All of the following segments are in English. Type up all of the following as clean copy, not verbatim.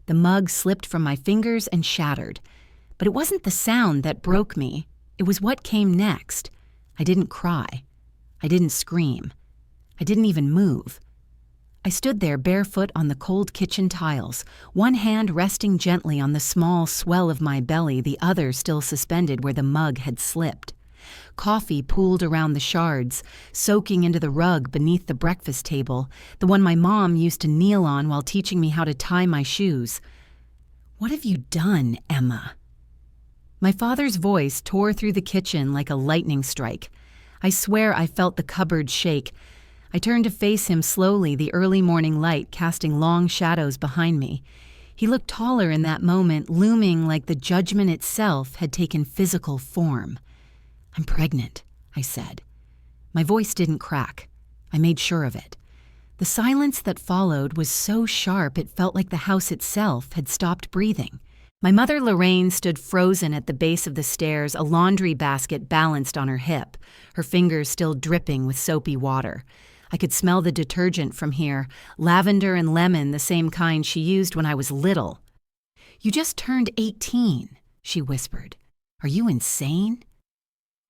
The mug slipped from my fingers and shattered. But it wasn't the sound that broke me. It was what came next. I didn't cry. I didn't scream. I didn't even move. I stood there barefoot on the cold kitchen tiles, one hand resting gently on the small swell of my belly, the other still suspended where the mug had slipped. Coffee pooled around the shards, soaking into the rug beneath the breakfast table, the one my mom used to kneel on while teaching me how to tie my shoes. "What have you done, Emma?" My father's voice tore through the kitchen like a lightning strike. I swear I felt the cupboard shake. I turned to face him slowly, the early morning light casting long shadows behind me. He looked taller in that moment, looming like the judgment itself had taken physical form. "I'm pregnant," I said. My voice didn't crack. I made sure of it. The silence that followed was so sharp it felt like the house itself had stopped breathing. My mother Lorraine stood frozen at the base of the stairs, a laundry basket balanced on her hip, her fingers still dripping with soapy water. I could smell the detergent from here, lavender and lemon, the same kind she used when I was little. "You just turned 18, she whispered. "Are you insane?"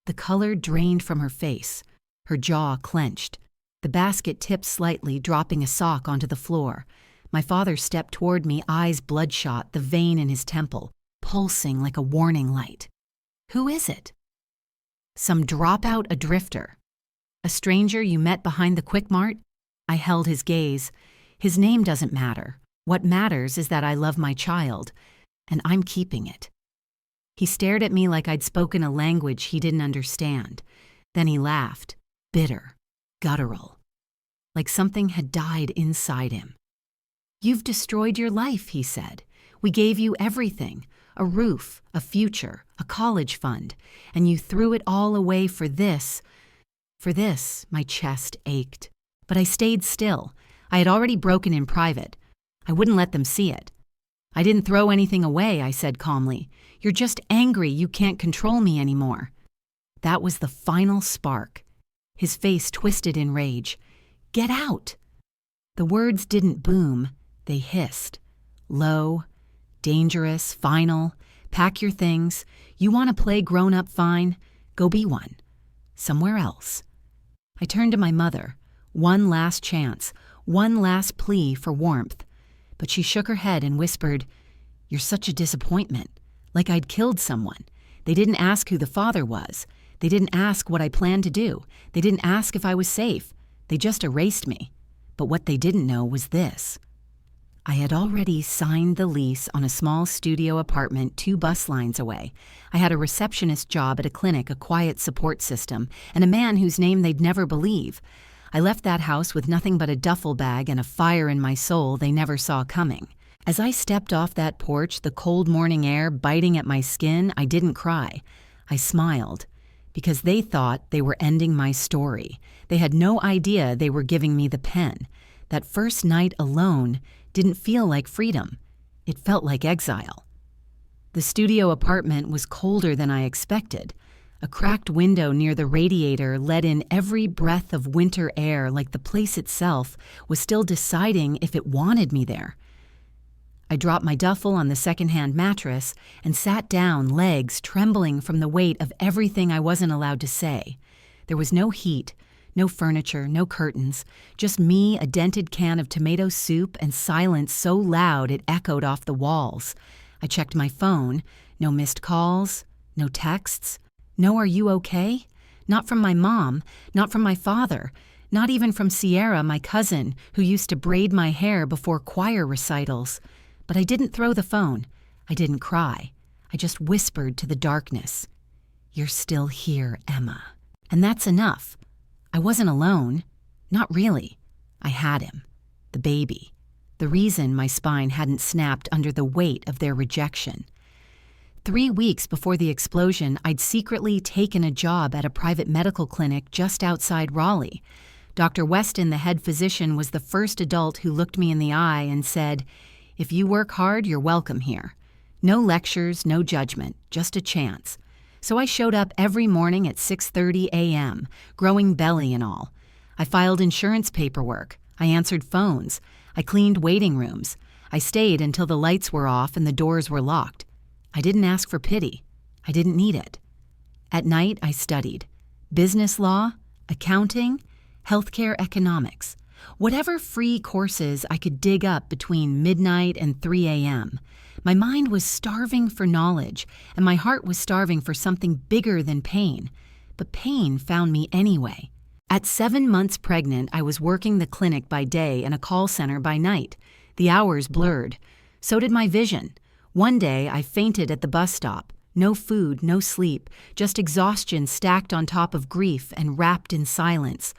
The color drained from her face. Her jaw clenched. The basket tipped slightly, dropping a sock onto the floor. My father stepped toward me, eyes bloodshot, the vein in his temple, pulsing like a warning light. "Who is it?" "Some dropout, a drifter. A stranger you met behind the Quick Mart?" I held his gaze. "His name doesn't matter. What matters is that I love my child, and I'm keeping it." He stared at me like I'd spoken a language he didn't understand. Then he laughed, bitter, guttural, like something had died inside him. "You've destroyed your life," he said. "We gave you everything, a roof, a future, a college fund, and you threw it all away for this. For this," my chest ached. But I stayed still. I had already broken in private. I wouldn't let them see it. "I didn't throw anything away," I said calmly. "You're just angry you can't control me anymore." That was the final spark. His face twisted in rage. "Get out!" The words didn't boom. They hissed. Low, dangerous, final. "Pack your things. You want to play grown-up, fine. Go be one. Somewhere else." I turned to my mother. One last chance. One last plea for warmth. But she shook her head and whispered, "You're such a disappointment. Like I'd killed someone. They didn't ask who the father was. They didn't ask what I planned to do. They didn't ask if I was safe. They just erased me. But what they didn't know was this." I had already signed the lease on a small studio apartment 2 bus lines away. I had a receptionist job at a clinic, a quiet support system, and a man whose name they'd never believe. I left that house with nothing but a duffel bag and a fire in my soul they never saw coming. As I stepped off that porch, the cold morning air biting at my skin, I didn't cry. I smiled, because they thought they were ending my story. They had no idea they were giving me the pen. That first night alone didn't feel like freedom. It felt like exile. The studio apartment was colder than I expected. A cracked window near the radiator let in every breath of winter air, like the place itself was still deciding if it wanted me there. I dropped my duffel on the secondhand mattress and sat down, legs trembling from the weight of everything I wasn't allowed to say. There was no heat, no furniture, no curtains, just me, a dented can of tomato soup, and silence so loud it echoed off the walls. I checked my phone. No missed calls, no texts, no "Are you okay?" Not from my mom, not from my father, not even from Sierra, my cousin, who used to braid my hair before choir recitals. But I didn't throw the phone. I didn't cry. I just whispered to the darkness, "You're still here, Emma." And that's enough. I wasn't alone. Not really. I had him. The baby. The reason my spine hadn't snapped under the weight of their rejection. 3 weeks before the explosion, I'd secretly taken a job at a private medical clinic just outside Raleigh. Dr. Weston, the head physician, was the first adult who looked me in the eye and said, "If you work hard, you're welcome here. No lectures, no judgment, just a chance." So I showed up every morning at 6:30 a.m., growing belly and all. I filed insurance paperwork. I answered phones. I cleaned waiting rooms. I stayed until the lights were off and the doors were locked. I didn't ask for pity. I didn't need it. At night, I studied business law, accounting, healthcare economics, whatever free courses I could dig up between midnight and 3 a.m. My mind was starving for knowledge, and my heart was starving for something bigger than pain. But pain found me anyway. At 7 months pregnant, I was working the clinic by day and a call center by night. The hours blurred. So did my vision. One day, I fainted at the bus stop. No food, no sleep, just exhaustion stacked on top of grief and wrapped in silence.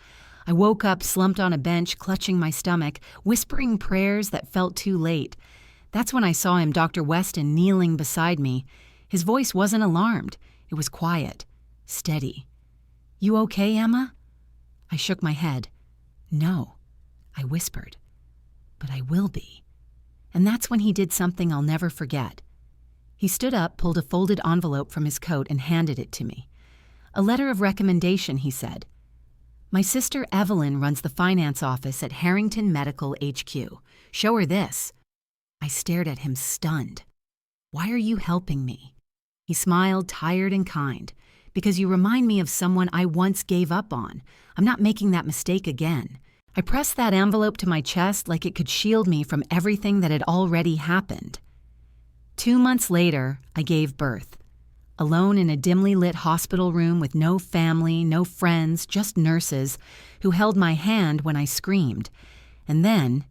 I woke up slumped on a bench, clutching my stomach, whispering prayers that felt too late. That's when I saw him, Dr. Weston, kneeling beside me. His voice wasn't alarmed. It was quiet, steady. "You okay, Emma?" I shook my head. "No," I whispered. "But I will be." And that's when he did something I'll never forget. He stood up, pulled a folded envelope from his coat, and handed it to me. "A letter of recommendation," he said. "My sister Evelyn runs the finance office at Harrington Medical HQ. Show her this." I stared at him, stunned. "Why are you helping me?" He smiled, tired and kind. "Because you remind me of someone I once gave up on. I'm not making that mistake again." I pressed that envelope to my chest like it could shield me from everything that had already happened. 2 months later, I gave birth. Alone in a dimly lit hospital room with no family, no friends, just nurses who held my hand when I screamed. And then,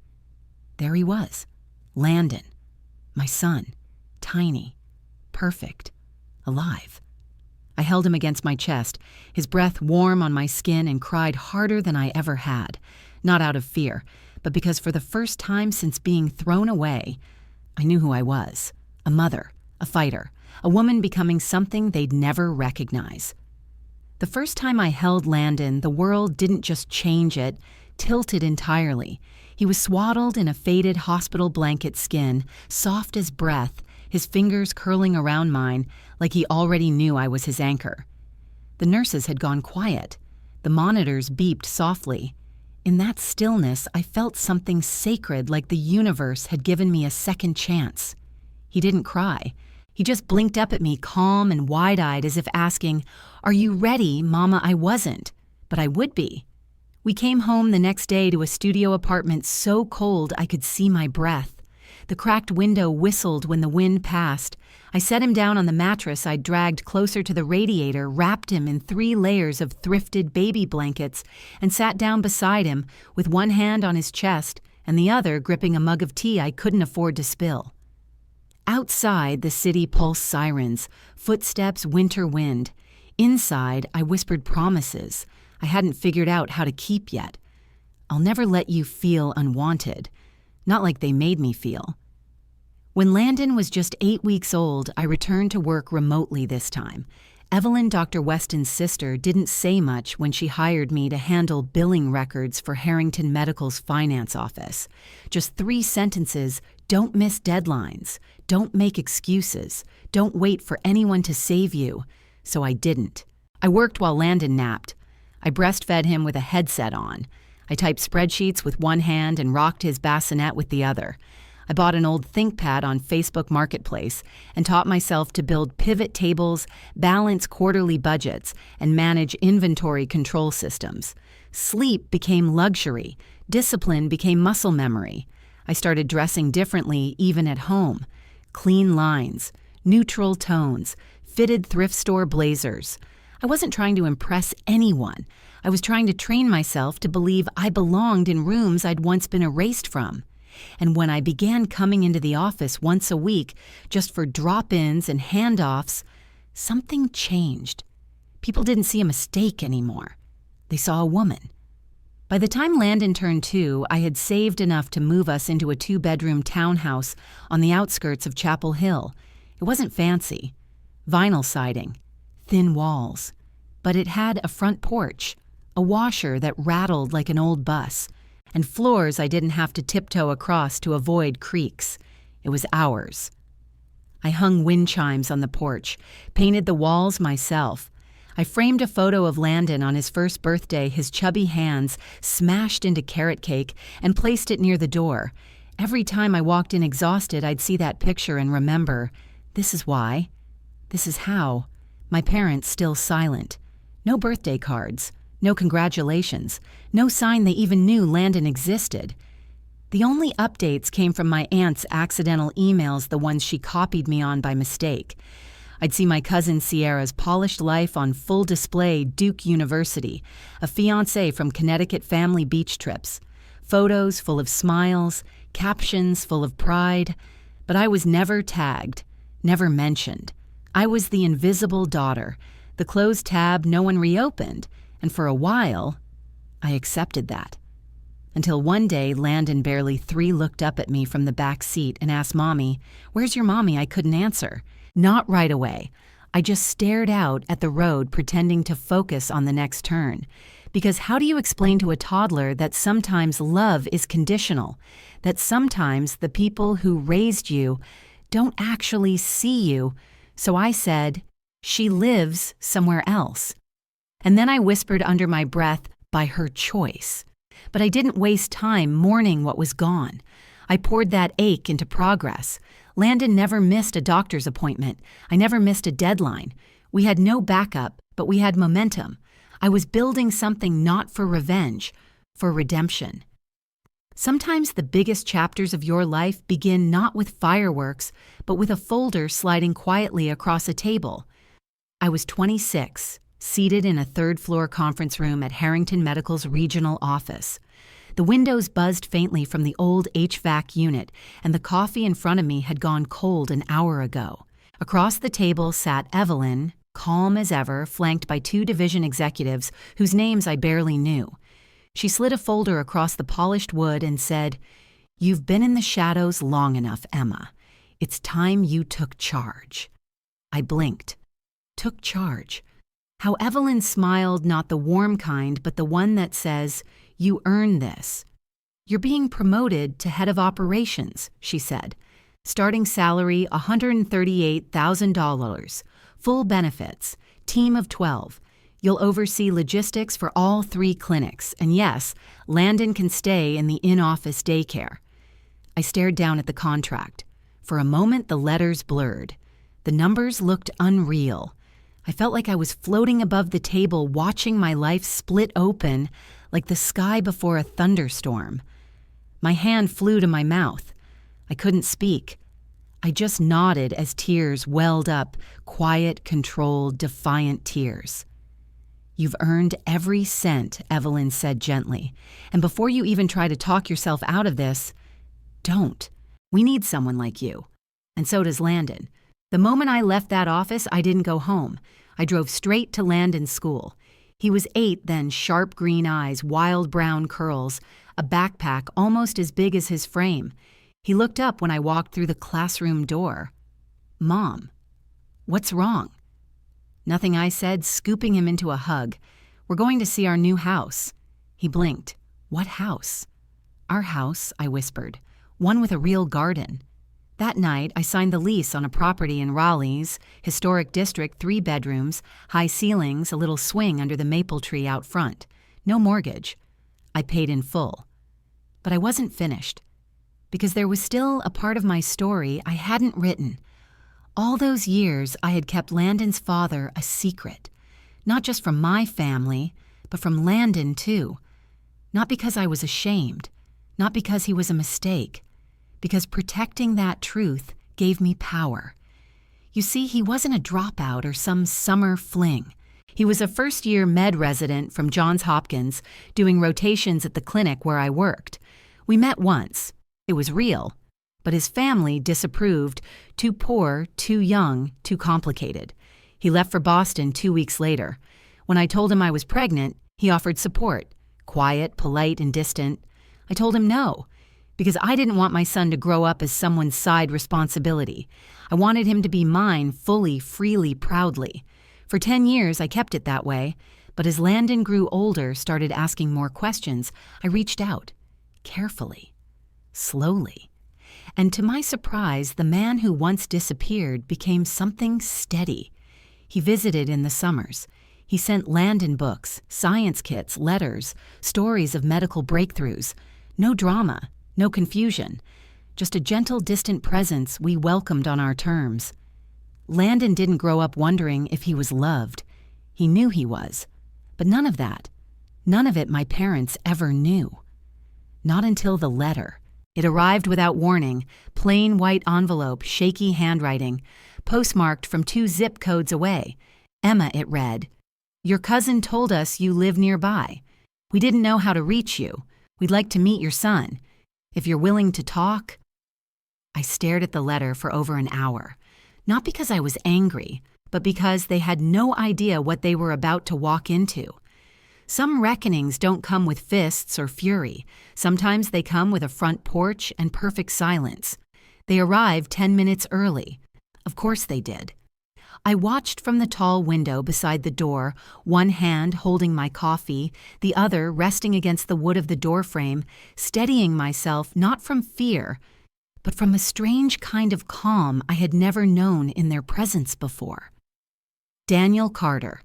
there he was, Landon, my son, tiny, perfect, alive. I held him against my chest, his breath warm on my skin, and cried harder than I ever had, not out of fear, but because for the first time since being thrown away, I knew who I was. A mother, a fighter, a woman becoming something they'd never recognize. The first time I held Landon, the world didn't just change, it tilted entirely. He was swaddled in a faded hospital blanket skin, soft as breath, his fingers curling around mine like he already knew I was his anchor. The nurses had gone quiet. The monitors beeped softly. In that stillness, I felt something sacred, like the universe had given me a second chance. He didn't cry. He just blinked up at me, calm and wide-eyed, as if asking, "Are you ready, Mama?" I wasn't, but I would be. We came home the next day to a studio apartment so cold I could see my breath. The cracked window whistled when the wind passed. I set him down on the mattress I'd dragged closer to the radiator, wrapped him in 3 layers of thrifted baby blankets, and sat down beside him with one hand on his chest and the other gripping a mug of tea I couldn't afford to spill. Outside, the city pulsed sirens, footsteps, winter wind. Inside, I whispered promises I hadn't figured out how to keep yet. "I'll never let you feel unwanted." Not like they made me feel. When Landon was just 8 weeks old, I returned to work remotely this time. Evelyn, Dr. Weston's sister, didn't say much when she hired me to handle billing records for Harrington Medical's finance office. Just 3 sentences: don't miss deadlines, don't make excuses, don't wait for anyone to save you. So I didn't. I worked while Landon napped. I breastfed him with a headset on. I typed spreadsheets with one hand and rocked his bassinet with the other. I bought an old ThinkPad on Facebook Marketplace and taught myself to build pivot tables, balance quarterly budgets, and manage inventory control systems. Sleep became luxury. Discipline became muscle memory. I started dressing differently even at home. Clean lines, neutral tones, fitted thrift store blazers. I wasn't trying to impress anyone. I was trying to train myself to believe I belonged in rooms I'd once been erased from. And when I began coming into the office once a week, just for drop-ins and handoffs, something changed. People didn't see a mistake anymore. They saw a woman. By the time Landon turned 2, I had saved enough to move us into a 2-bedroom townhouse on the outskirts of Chapel Hill. It wasn't fancy. Vinyl siding, thin walls. But it had a front porch, a washer that rattled like an old bus, and floors I didn't have to tiptoe across to avoid creaks. It was ours. I hung wind chimes on the porch, painted the walls myself. I framed a photo of Landon on his first birthday, his chubby hands smashed into carrot cake, and placed it near the door. Every time I walked in exhausted, I'd see that picture and remember, this is why, this is how. My parents still silent. No birthday cards, no congratulations, no sign they even knew Landon existed. The only updates came from my aunt's accidental emails, the ones she copied me on by mistake. I'd see my cousin Sierra's polished life on full display Duke University, a fiancé from Connecticut family beach trips. Photos full of smiles, captions full of pride, but I was never tagged, never mentioned. I was the invisible daughter, the closed tab no one reopened, and for a while, I accepted that. Until one day, Landon, barely 3, looked up at me from the back seat and asked Mommy, "Where's your mommy?" I couldn't answer. Not right away. I just stared out at the road, pretending to focus on the next turn. Because how do you explain to a toddler that sometimes love is conditional? That sometimes the people who raised you don't actually see you? So I said, "She lives somewhere else." And then I whispered under my breath, "By her choice." But I didn't waste time mourning what was gone. I poured that ache into progress. Landon never missed a doctor's appointment. I never missed a deadline. We had no backup, but we had momentum. I was building something not for revenge, for redemption. Sometimes the biggest chapters of your life begin not with fireworks, but with a folder sliding quietly across a table. I was 26, seated in a third-floor conference room at Harrington Medical's regional office. The windows buzzed faintly from the old HVAC unit, and the coffee in front of me had gone cold an hour ago. Across the table sat Evelyn, calm as ever, flanked by 2 division executives whose names I barely knew. She slid a folder across the polished wood and said, "You've been in the shadows long enough, Emma. It's time you took charge." I blinked. Took charge. How Evelyn smiled, not the warm kind, but the one that says, "You earn this." "You're being promoted to head of operations," she said. "Starting salary $138,000. Full benefits. Team of 12. You'll oversee logistics for all 3 clinics. And yes, Landon can stay in the in-office daycare." I stared down at the contract. For a moment, the letters blurred. The numbers looked unreal. I felt like I was floating above the table, watching my life split open like the sky before a thunderstorm. My hand flew to my mouth. I couldn't speak. I just nodded as tears welled up, quiet, controlled, defiant tears. "You've earned every cent," Evelyn said gently. "And before you even try to talk yourself out of this, don't. We need someone like you." And so does Landon. The moment I left that office, I didn't go home. I drove straight to Landon's school. He was 8 then, sharp green eyes, wild brown curls, a backpack almost as big as his frame. He looked up when I walked through the classroom door. "Mom, what's wrong?" "Nothing," I said, scooping him into a hug. "We're going to see our new house." He blinked. "What house?" "Our house," I whispered. "One with a real garden." That night, I signed the lease on a property in Raleigh's historic district, 3 bedrooms, high ceilings, a little swing under the maple tree out front. No mortgage. I paid in full. But I wasn't finished. Because there was still a part of my story I hadn't written. All those years, I had kept Landon's father a secret. Not just from my family, but from Landon, too. Not because I was ashamed. Not because he was a mistake. Because protecting that truth gave me power. You see, he wasn't a dropout or some summer fling. He was a first-year med resident from Johns Hopkins, doing rotations at the clinic where I worked. We met once. It was real. But his family disapproved. Too poor, too young, too complicated. He left for Boston 2 weeks later. When I told him I was pregnant, he offered support. Quiet, polite, and distant. I told him no. Because I didn't want my son to grow up as someone's side responsibility. I wanted him to be mine fully, freely, proudly. For 10 years, I kept it that way. But as Landon grew older, started asking more questions, I reached out. Carefully. Slowly. And to my surprise, the man who once disappeared became something steady. He visited in the summers. He sent Landon books, science kits, letters, stories of medical breakthroughs. No drama. No confusion. just a gentle, distant presence we welcomed on our terms. Landon didn't grow up wondering if he was loved. He knew he was. But none of that. None of it my parents ever knew. Not until the letter. It arrived without warning, plain white envelope, shaky handwriting, postmarked from 2 zip codes away. Emma, it read, "Your cousin told us you live nearby. We didn't know how to reach you. We'd like to meet your son. If you're willing to talk." I stared at the letter for over an hour, not because I was angry, but because they had no idea what they were about to walk into. Some reckonings don't come with fists or fury. Sometimes they come with a front porch and perfect silence. They arrived 10 minutes early. Of course they did. I watched from the tall window beside the door, one hand holding my coffee, the other resting against the wood of the doorframe, steadying myself not from fear, but from a strange kind of calm I had never known in their presence before. Daniel Carter.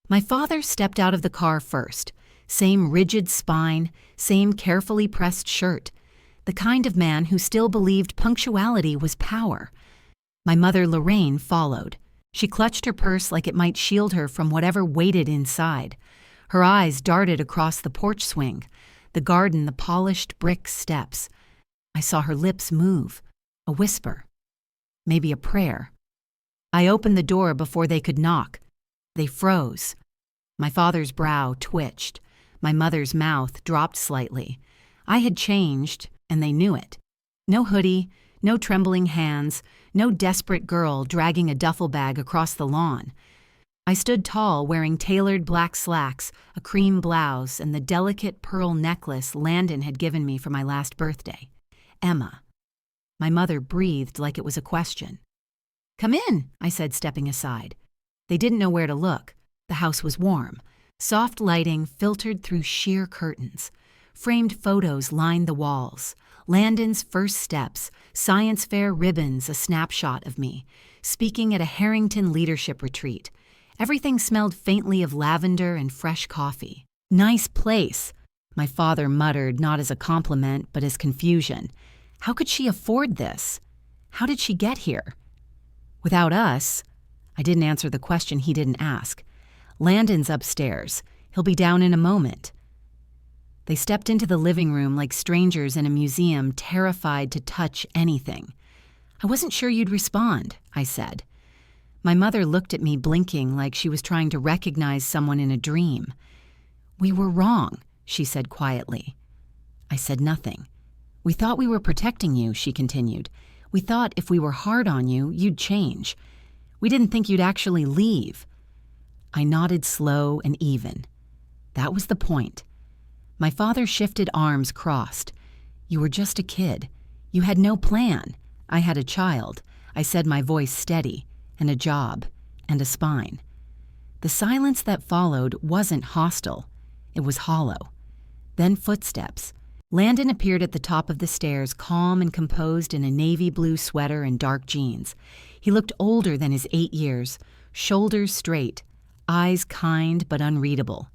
My father stepped out of the car first. Same rigid spine, same carefully pressed shirt. The kind of man who still believed punctuality was power. My mother, Lorraine, followed. She clutched her purse like it might shield her from whatever waited inside. Her eyes darted across the porch swing, the garden, the polished brick steps. I saw her lips move, a whisper, maybe a prayer. I opened the door before they could knock. They froze. My father's brow twitched. My mother's mouth dropped slightly. I had changed, and they knew it. No hoodie, no trembling hands, no desperate girl dragging a duffel bag across the lawn. I stood tall, wearing tailored black slacks, a cream blouse, and the delicate pearl necklace Landon had given me for my last birthday. Emma. My mother breathed like it was a question. "Come in," I said, stepping aside. They didn't know where to look. The house was warm. Soft lighting filtered through sheer curtains. Framed photos lined the walls. Landon's first steps, science fair ribbons, a snapshot of me, speaking at a Harrington leadership retreat. Everything smelled faintly of lavender and fresh coffee. "Nice place," my father muttered, not as a compliment, but as confusion. How could she afford this? How did she get here? Without us? I didn't answer the question he didn't ask. "Landon's upstairs. He'll be down in a moment." They stepped into the living room like strangers in a museum, terrified to touch anything. "I wasn't sure you'd respond," I said. My mother looked at me, blinking like she was trying to recognize someone in a dream. "We were wrong," she said quietly. I said nothing. "We thought we were protecting you," she continued. "We thought if we were hard on you, you'd change. We didn't think you'd actually leave." I nodded slow and even. That was the point. My father shifted, arms crossed. "You were just a kid. You had no plan. I had a child," I said, my voice steady, "and a job, and a spine." The silence that followed wasn't hostile. It was hollow. Then footsteps. Landon appeared at the top of the stairs, calm and composed in a navy blue sweater and dark jeans. He looked older than his 8 years, shoulders straight, eyes kind but unreadable.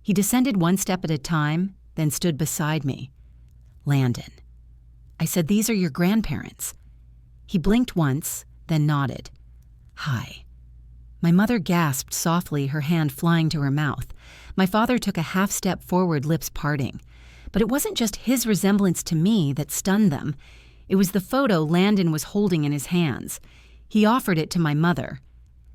He descended one step at a time, then stood beside me. "Landon." I said, "These are your grandparents." He blinked once, then nodded. "Hi." My mother gasped softly, her hand flying to her mouth. My father took a half step forward, lips parting. But it wasn't just his resemblance to me that stunned them. It was the photo Landon was holding in his hands. He offered it to my mother.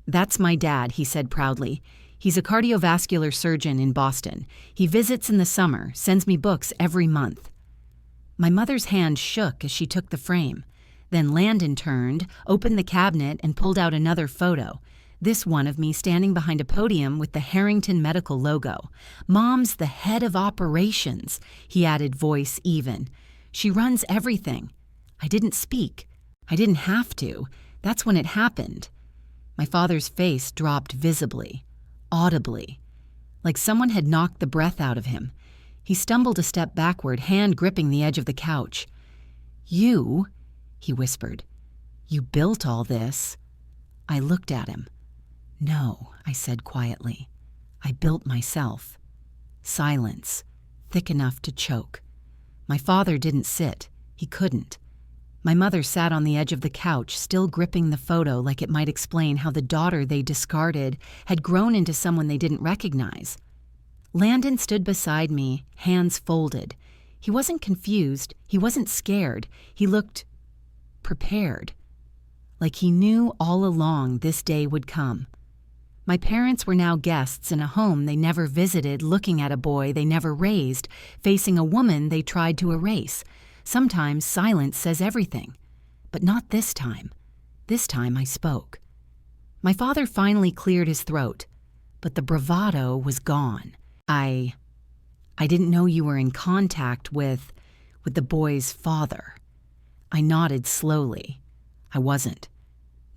"That's my dad," he said proudly. "He's a cardiovascular surgeon in Boston. He visits in the summer, sends me books every month." My mother's hand shook as she took the frame. Then Landon turned, opened the cabinet, and pulled out another photo. This one of me standing behind a podium with the Harrington Medical logo. "Mom's the head of operations," he added, voice even. "She runs everything." I didn't speak. I didn't have to. That's when it happened. My father's face dropped visibly, audibly, like someone had knocked the breath out of him. He stumbled a step backward, hand gripping the edge of the couch. "You," he whispered, "you built all this." I looked at him. "No," I said quietly. "I built myself." Silence, thick enough to choke. My father didn't sit. He couldn't. My mother sat on the edge of the couch, still gripping the photo like it might explain how the daughter they discarded had grown into someone they didn't recognize. Landon stood beside me, hands folded. He wasn't confused. He wasn't scared. He looked prepared, like he knew all along this day would come. My parents were now guests in a home they never visited, looking at a boy they never raised, facing a woman they tried to erase. Sometimes silence says everything, but not this time. This time I spoke. My father finally cleared his throat, but the bravado was gone. I didn't know you were in contact with the boy's father. I nodded slowly. I wasn't.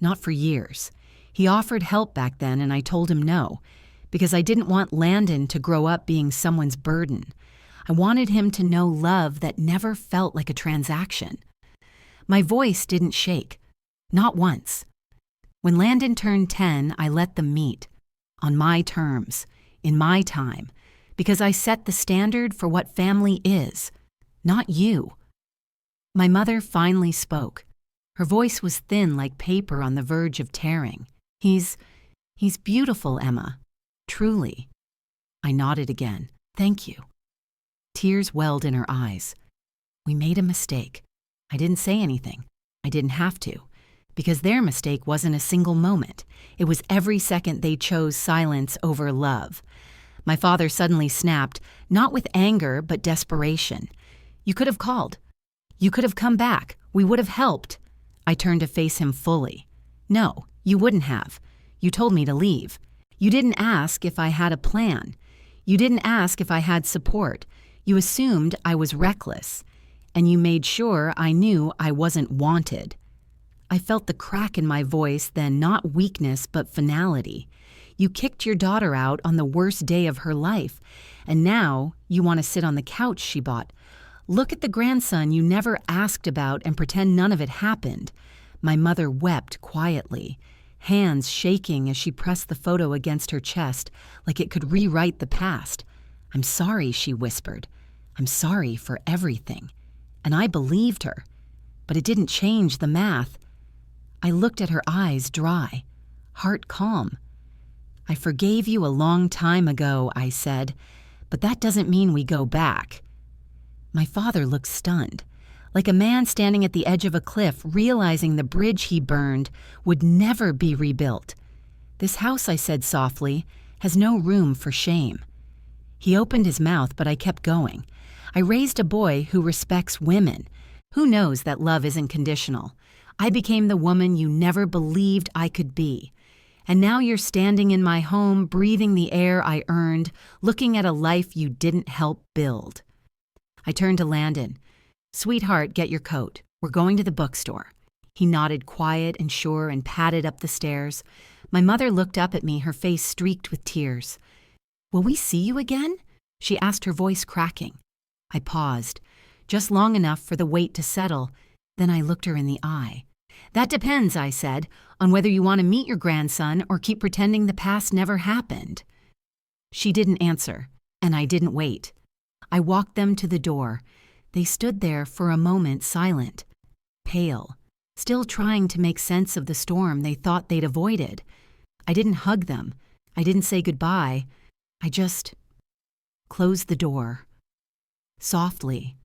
Not for years. He offered help back then and I told him no, because I didn't want Landon to grow up being someone's burden. I wanted him to know love that never felt like a transaction. My voice didn't shake. Not once. When Landon turned 10, I let them meet. On my terms. In my time. Because I set the standard for what family is. Not you. My mother finally spoke. Her voice was thin like paper on the verge of tearing. He's beautiful, Emma. Truly. I nodded again. Thank you. Tears welled in her eyes. We made a mistake. I didn't say anything. I didn't have to. Because their mistake wasn't a single moment. It was every second they chose silence over love. My father suddenly snapped, not with anger, but desperation. You could have called. You could have come back. We would have helped. I turned to face him fully. No, you wouldn't have. You told me to leave. You didn't ask if I had a plan. You didn't ask if I had support. You assumed I was reckless. And you made sure I knew I wasn't wanted. I felt the crack in my voice then, not weakness, but finality. You kicked your daughter out on the worst day of her life, and now you want to sit on the couch she bought. Look at the grandson you never asked about and pretend none of it happened. My mother wept quietly, hands shaking as she pressed the photo against her chest like it could rewrite the past. I'm sorry, she whispered. I'm sorry for everything. And I believed her, but it didn't change the math. I looked at her eyes dry, heart calm. I forgave you a long time ago, I said, but that doesn't mean we go back. My father looked stunned, like a man standing at the edge of a cliff realizing the bridge he burned would never be rebuilt. This house, I said softly, has no room for shame. He opened his mouth, but I kept going. I raised a boy who respects women. Who knows that love isn't conditional? I became the woman you never believed I could be. And now you're standing in my home, breathing the air I earned, looking at a life you didn't help build. I turned to Landon. Sweetheart, get your coat. We're going to the bookstore. He nodded quiet and sure and padded up the stairs. My mother looked up at me, her face streaked with tears. Will we see you again? She asked, her voice cracking. I paused, just long enough for the weight to settle. Then I looked her in the eye. That depends, I said, on whether you want to meet your grandson or keep pretending the past never happened. She didn't answer, and I didn't wait. I walked them to the door. They stood there for a moment silent, pale, still trying to make sense of the storm they thought they'd avoided. I didn't hug them. I didn't say goodbye. I just closed the door, softly.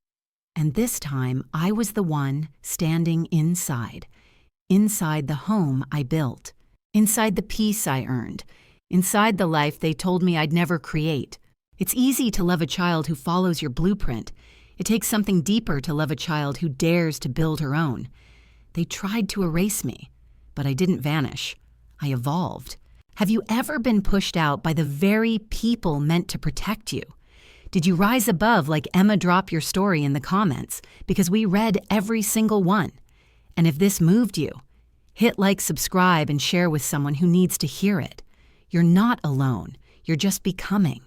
And this time I was the one standing inside the home I built, inside the peace I earned, inside the life they told me I'd never create. It's easy to love a child who follows your blueprint. It takes something deeper to love a child who dares to build her own. They tried to erase me, but I didn't vanish. I evolved. Have you ever been pushed out by the very people meant to protect you? Did you rise above like Emma Drop Your Story in the comments? Because we read every single one. And if this moved you, hit like, subscribe, and share with someone who needs to hear it. You're not alone. You're just becoming.